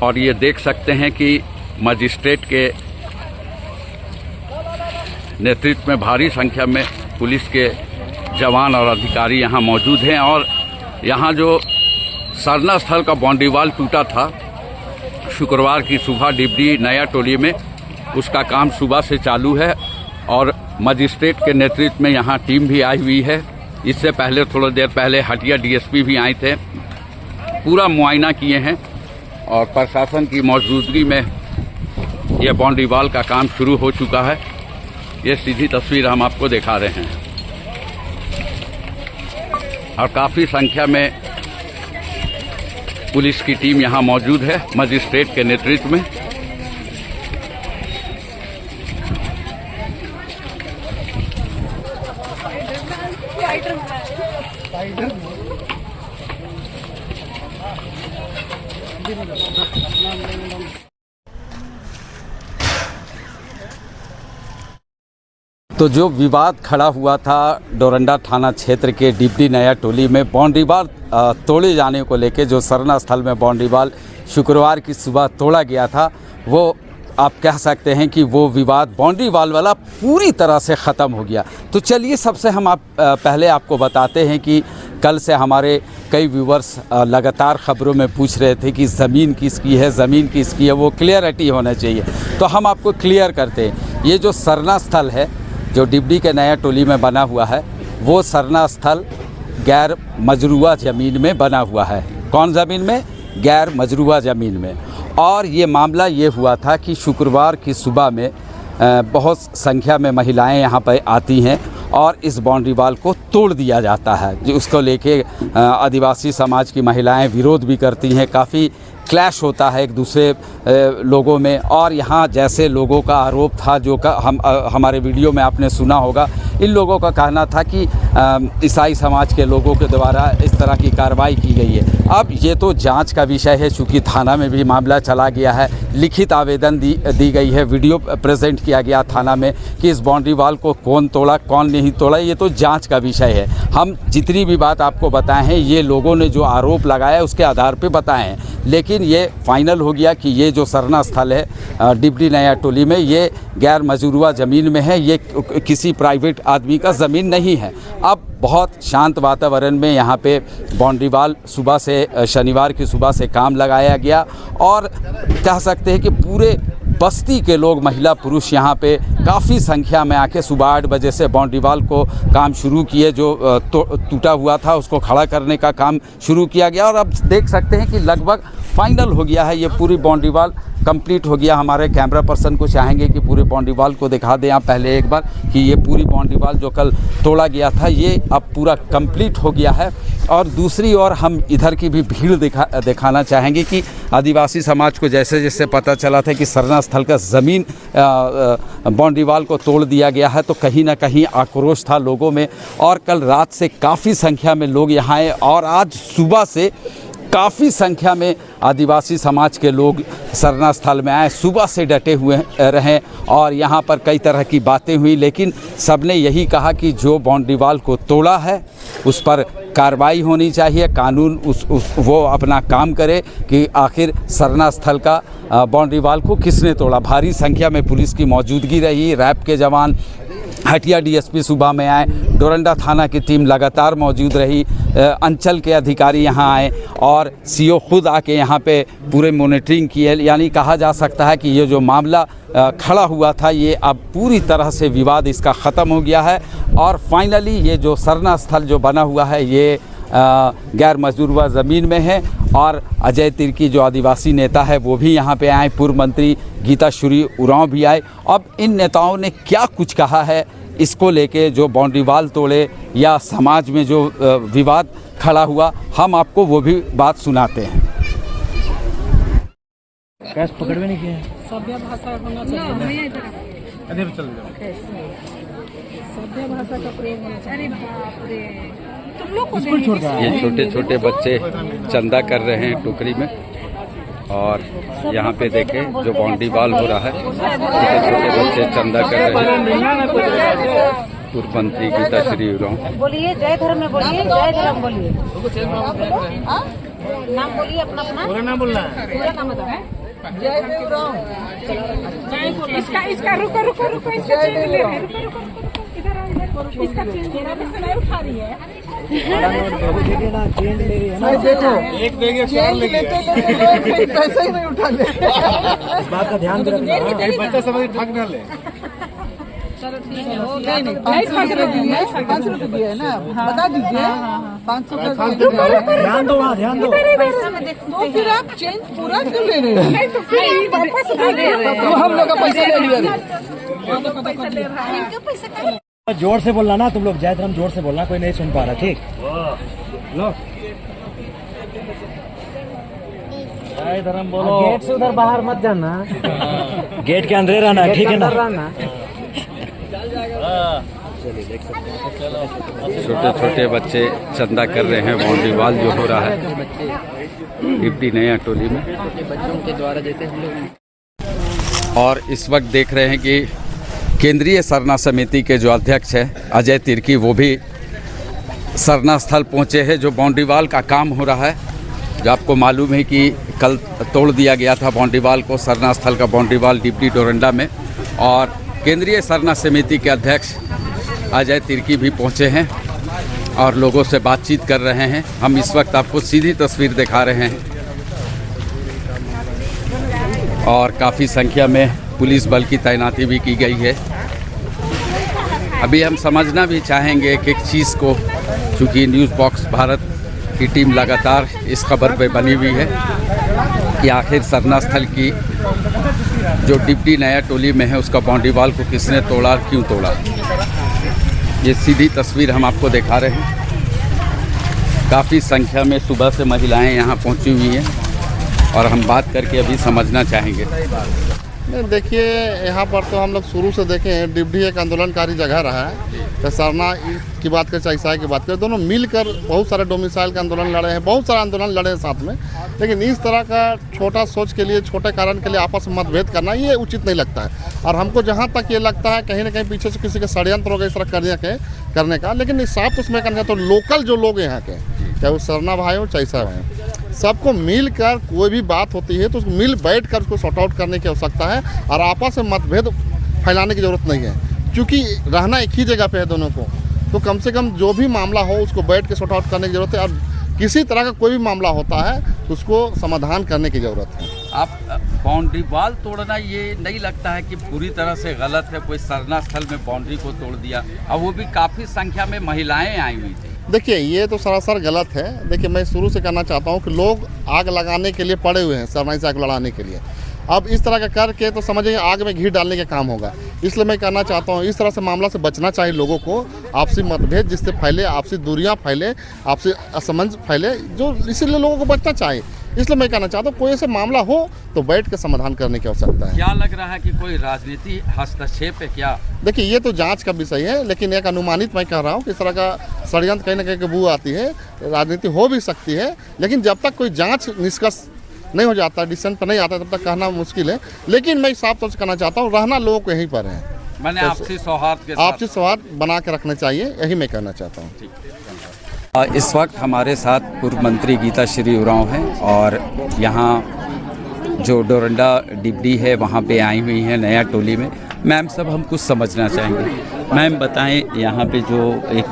और ये देख सकते हैं कि मजिस्ट्रेट के नेतृत्व में भारी संख्या में पुलिस के जवान और अधिकारी यहाँ मौजूद हैं। और यहाँ जो सरना स्थल का बाउंड्री वाल टूटा था शुक्रवार की सुबह डिबडी नया टोली में, उसका काम सुबह से चालू है और मजिस्ट्रेट के नेतृत्व में यहाँ टीम भी आई हुई है। इससे पहले थोड़ी देर पहले हटिया डीएसपी भी आए थे, पूरा मुआयना किए हैं और प्रशासन की मौजूदगी में यह बाउंड्री वाल का काम शुरू हो चुका है। ये सीधी तस्वीर हम आपको दिखा रहे हैं और काफ़ी संख्या में पुलिस की टीम यहाँ मौजूद है मजिस्ट्रेट के नेतृत्व में। तो जो विवाद खड़ा हुआ था डोरंडा थाना क्षेत्र के डिबडी नया टोली में बाउंड्री वाल तोड़े जाने को लेकर, जो सरना स्थल में बाउंड्री वाल शुक्रवार की सुबह तोड़ा गया था, वो आप कह सकते हैं कि वो विवाद बाउंड्री वाल वाला पूरी तरह से ख़त्म हो गया। तो चलिए सबसे हम पहले आपको बताते हैं कि कल से हमारे कई व्यूवर्स लगातार ख़बरों में पूछ रहे थे कि ज़मीन किसकी है, ज़मीन किसकी है, वो क्लियरिटी होना चाहिए। तो हम आपको क्लियर करते हैं, ये जो सरना स्थल है जो डिबडी के नया टोली में बना हुआ है, वो सरना स्थल गैर मजरूआ ज़मीन में बना हुआ है। कौन ज़मीन में? गैर मजरूआ ज़मीन में। और ये मामला ये हुआ था कि शुक्रवार की सुबह में बहुत संख्या में महिलाएं यहाँ पर आती हैं और इस बाउंड्री वाल को तोड़ दिया जाता है, जो उसको लेके आदिवासी समाज की महिलाएं विरोध भी करती हैं। काफ़ी क्लैश होता है एक दूसरे लोगों में। और यहाँ जैसे लोगों का आरोप था, जो हमारे वीडियो में आपने सुना होगा, इन लोगों का कहना था कि ईसाई समाज के लोगों के द्वारा इस तरह की कार्रवाई की गई है। अब ये तो जांच का विषय है, चूँकि थाना में भी मामला चला गया है, लिखित आवेदन दी गई है, वीडियो प्रेजेंट किया गया थाना में कि इस बाउंड्री वाल को कौन तोड़ा कौन नहीं तोड़ा, ये तो जांच का विषय है। हम जितनी भी बात आपको बताए हैं, ये लोगों ने जो आरोप लगाया उसके आधार पर बताए हैं, लेकिन ये फाइनल हो गया कि ये जो सरना स्थल है डिबडी नया टोली में, ये गैर मजरूआ ज़मीन में है, ये किसी प्राइवेट आदमी का ज़मीन नहीं है। अब बहुत शांत वातावरण में यहाँ पे बाउंड्री वाल सुबह से, शनिवार की सुबह से काम लगाया गया और कह सकते हैं कि पूरे बस्ती के लोग, महिला पुरुष यहाँ पे काफ़ी संख्या में आके सुबह 8 बजे से बाउंड्री वाल को काम शुरू किए। जो टूटा हुआ था उसको खड़ा करने का काम शुरू किया गया और अब देख सकते हैं कि लगभग फाइनल हो गया है, ये पूरी बाउंड्री वाल कंप्लीट हो गया। हमारे कैमरा पर्सन को चाहेंगे कि पूरे बाउंड्री वाल को दिखा दें आप पहले एक बार कि ये पूरी बाउंड्री वाल जो कल तोड़ा गया था, ये अब पूरा कंप्लीट हो गया है। और दूसरी ओर हम इधर की भी भीड़ दिखाना चाहेंगे कि आदिवासी समाज को जैसे जैसे पता चला था कि सरना स्थल का ज़मीन बाउंड्री वाल को तोड़ दिया गया है, तो कहीं ना कहीं आक्रोश था लोगों में। और कल रात से काफ़ी संख्या में लोग यहाँ आए और आज सुबह से काफ़ी संख्या में आदिवासी समाज के लोग सरना स्थल में आए, सुबह से डटे हुए रहे और यहाँ पर कई तरह की बातें हुई, लेकिन सबने यही कहा कि जो बाउंड्री वाल को तोड़ा है उस पर कार्रवाई होनी चाहिए, कानून वो अपना काम करे कि आखिर सरना स्थल का बाउंड्री वाल को किसने तोड़ा। भारी संख्या में पुलिस की मौजूदगी रही, रैप के जवान, हटिया डीएसपी सुबह में आए, डोरंडा थाना की टीम लगातार मौजूद रही, अंचल के अधिकारी यहाँ आए और सीओ खुद आके यहाँ पे पूरे मॉनिटरिंग किए। यानी कहा जा सकता है कि ये जो मामला खड़ा हुआ था, ये अब पूरी तरह से विवाद इसका ख़त्म हो गया है और फाइनली ये जो सरना स्थल जो बना हुआ है, ये गैर मजरूआ ज़मीन में है। और अजय तिर्की जो आदिवासी नेता है वो भी यहाँ पे आए, पूर्व मंत्री गीताश्री उरांव भी आए। अब इन नेताओं ने क्या कुछ कहा है इसको लेके, जो बाउंड्री वाल तोड़े या समाज में जो विवाद खड़ा हुआ, हम आपको वो भी बात सुनाते हैं। कैश पकड़ में नहीं किया, सभ्य भाषा होना चाहिए, सभ्य भाषा का प्रयोग होना चाहिए। अरे बाप रे, तुम लोग को ये छोटे छोटे बच्चे चंदा कर रहे हैं टोकरी में और यहाँ पे देखें जो बाउंड्री वाल हो रहा है, छोटे छोटे बच्चे चंदा कर रहे हैं। पूर्व मंत्री गीता श्री उरांव। बोलिए जय धर्म में, बोलिए जय धर्म, बोलिए नाम बोलिए अपना अपना, पूरा नाम बोलना है, पूरा नाम बताओ। जय देवराम। इसका रुको रुको रुको, इसका चेंज ले रहे हैं, रुको रुको इधर आओ, इधर इसका चेंज मेरा भी सलाई उठा रही है। नहीं देखो, एक देंगे चार लेंगे, पैसा ही नहीं उठा ले। इस बात का ध्यान रखना, कहीं बच्चा समझ ठग ना ले। चलो ठीक है, हो गया। 500 रुपये दिए है ना, बता दीजिए 500 का ध्यान दो, वहाँ ध्यान दो। पैसा में देखो तो फिर आप चेंज पूरा क्यों ले रहे हैं? तो फिर वापस ले रहे हैं, तो हम लोग का पैसा ले लिया। पैसा ले रहा है, इनका पैसा जोर से बोलना ना तुम लोग, जय धर्म जोर से बोलना, कोई नहीं सुन पा रहा। ठीक लो, जय धर्म बोलो। गेट से उधर बाहर मत जाना, गेट के अंदर रहना, ठीक है ना। छोटे छोटे बच्चे चंदा कर रहे हैं, बाउंड्री वॉल जो हो रहा है डिप्टी नया टोली में। बच्चों के द्वारा जैसे हम लोग, और इस वक्त देख रहे हैं कि केंद्रीय सरना समिति के जो अध्यक्ष हैं अजय तिर्की, वो भी सरना स्थल पहुंचे हैं। जो बाउंड्री वॉल का काम हो रहा है, जो आपको मालूम है कि कल तोड़ दिया गया था बाउंड्री वॉल को, सरना स्थल का बाउंड्री वॉल डिप्टी डोरंडा में। और केंद्रीय सरना समिति के अध्यक्ष अजय तिर्की भी पहुंचे हैं और लोगों से बातचीत कर रहे हैं। हम इस वक्त आपको सीधी तस्वीर दिखा रहे हैं और काफ़ी संख्या में पुलिस बल की तैनाती भी की गई है। अभी हम समझना भी चाहेंगे एक एक चीज़ को, चूँकि न्यूज़ बॉक्स भारत की टीम लगातार इस खबर पे बनी हुई है कि आखिर सरना स्थल की जो डिप्टी नया टोली में है उसका बाउंड्री वॉल को किसने तोड़ा, क्यों तोड़ा। ये सीधी तस्वीर हम आपको दिखा रहे हैं। काफ़ी संख्या में सुबह से महिलाएं यहाँ पहुँची हुई हैं और हम बात करके अभी समझना चाहेंगे। नहीं, देखिए यहाँ पर तो हम लोग शुरू से देखे हैं, डिप्टी एक आंदोलनकारी जगह रहा है। तो सरना की बात करें चाहे ईसाई की बात करें, दोनों मिलकर बहुत सारे डोमिसाइल का आंदोलन लड़े हैं, बहुत सारे आंदोलन लड़े हैं साथ में। लेकिन इस तरह का छोटा सोच के लिए, छोटे कारण के लिए आपस में मतभेद करना ये उचित नहीं लगता है। और हमको जहाँ तक ये लगता है कहीं ना कहीं पीछे से किसी का षड्यंत्र होगा इस तरह करने का। लेकिन इस साफ उसमें करना तो लोकल जो लोग यहाँ के, चाहे वो सरना भाई हो चाहे ईसाई भाई हो, सबको मिलकर कोई भी बात होती है तो उसको मिल बैठ कर उसको सॉर्ट आउट करने की आवश्यकता है और आपस में मतभेद फैलाने की ज़रूरत नहीं है। क्योंकि रहना एक ही जगह पे है दोनों को, तो कम से कम जो भी मामला हो उसको बैठ के सॉर्ट आउट करने की ज़रूरत है। और किसी तरह का कोई भी मामला होता है तो उसको समाधान करने की ज़रूरत है। आप बाउंड्री वॉल तोड़ना ये नहीं लगता है कि पूरी तरह से गलत है? कोई सरना स्थल में बाउंड्री को तोड़ दिया और वो भी काफ़ी संख्या में महिलाएं आई हुई थी। देखिए ये तो सरासर गलत है। देखिए मैं शुरू से कहना चाहता हूँ कि लोग आग लगाने के लिए पड़े हुए हैं, सरनाई से आग लड़ाने के लिए। अब इस तरह का करके तो समझिए आग में घी डालने का काम होगा। इसलिए मैं कहना चाहता हूँ इस तरह से मामला से बचना चाहिए लोगों को। आपसी मतभेद जिससे फैले, आपसी दूरियाँ फैले, आपसी असमंजस फैले, जो इसीलिए लोगों को बचना चाहिए। इसलिए मैं कहना चाहता हूँ कोई ऐसा मामला हो तो बैठ के समाधान करने की आवश्यकता है। क्या लग रहा है कि कोई राजनीति हस्तक्षेप है क्या? देखिए ये तो जांच का विषय है, लेकिन एक अनुमानित मैं कह रहा हूँ कि इस तरह का षड्यंत्र कहीं ना कहीं बू आती है, राजनीति हो भी सकती है। लेकिन जब तक कोई जांच निष्कर्ष नहीं हो जाता, डिसीजन पर नहीं आता, तब तक कहना मुश्किल है। लेकिन मैं साफ तौर से कहना चाहता हूँ रहना लोगों को यहीं पर है, मैंने आपसी सौहार्द के साथ, आपसी सौहार्द बना के रखना चाहिए, यही मैं कहना चाहता हूँ। इस वक्त हमारे साथ पूर्व मंत्री गीता श्री उरांव हैं और यहाँ जो डोरंडा डिप्टी है वहाँ पे आई हुई हैं नया टोली में। मैम सब हम कुछ समझना चाहेंगे। मैम बताएं, यहाँ पे जो एक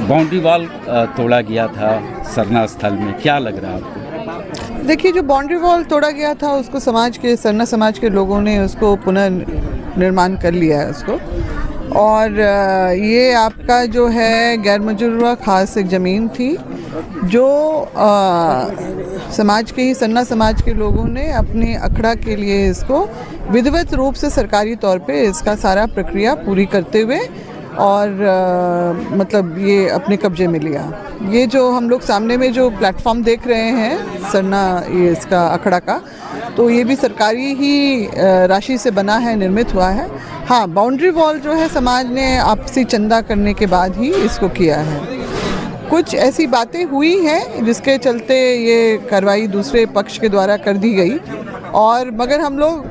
बाउंड्री वॉल तोड़ा गया था सरना स्थल में, क्या लग रहा है आपको? देखिए जो बाउंड्री वॉल तोड़ा गया था उसको समाज के, सरना समाज के लोगों ने उसको पुनर्निर्माण कर लिया है उसको। और ये आपका जो है गैर मंजूर खास एक ज़मीन थी जो समाज के ही, सरना समाज के लोगों ने अपने अखड़ा के लिए इसको विधिवत रूप से सरकारी तौर पे इसका सारा प्रक्रिया पूरी करते हुए और मतलब ये अपने कब्जे में लिया। ये जो हम लोग सामने में जो प्लेटफॉर्म देख रहे हैं सरना, ये इसका अखड़ा का, तो ये भी सरकारी ही राशि से बना है, निर्मित हुआ है। हाँ, बाउंड्री वॉल जो है समाज ने आपसी चंदा करने के बाद ही इसको किया है। कुछ ऐसी बातें हुई हैं जिसके चलते ये कार्रवाई दूसरे पक्ष के द्वारा कर दी गई और मगर हम लोग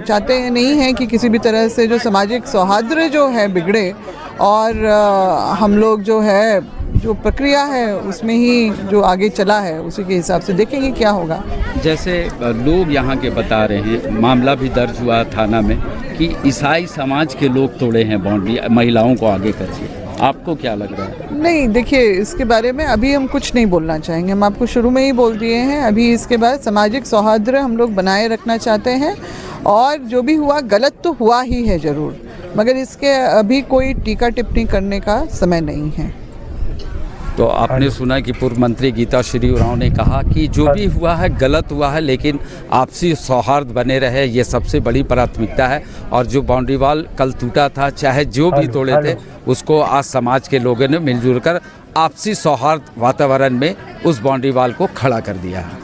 चाहते नहीं हैं कि किसी भी तरह से जो सामाजिक सौहार्द जो है बिगड़े, और हम लोग जो है जो प्रक्रिया है उसमें ही जो आगे चला है उसी के हिसाब से देखेंगे क्या होगा। जैसे लोग यहाँ के बता रहे हैं, मामला भी दर्ज हुआ थाना में कि ईसाई समाज के लोग तोड़े हैं बाउंड्री महिलाओं को आगे करके, आपको क्या लग रहा है? नहीं, देखिए इसके बारे में अभी हम कुछ नहीं बोलना चाहेंगे। हम आपको शुरू में ही बोल दिए हैं, अभी इसके बाद सामाजिक सौहार्द हम लोग बनाए रखना चाहते हैं, और जो भी हुआ गलत तो हुआ ही है ज़रूर, मगर इसके अभी कोई टीका टिप्पणी करने का समय नहीं है। तो आपने सुना कि पूर्व मंत्री गीता श्री उरांव ने कहा कि जो भी हुआ है गलत हुआ है, लेकिन आपसी सौहार्द बने रहे, ये सबसे बड़ी प्राथमिकता है। और जो बाउंड्री वॉल कल टूटा था, चाहे जो भी तोड़े थे, उसको आज समाज के लोगों ने मिलजुल कर आपसी सौहार्द वातावरण में उस बाउंड्री वॉल को खड़ा कर दिया है।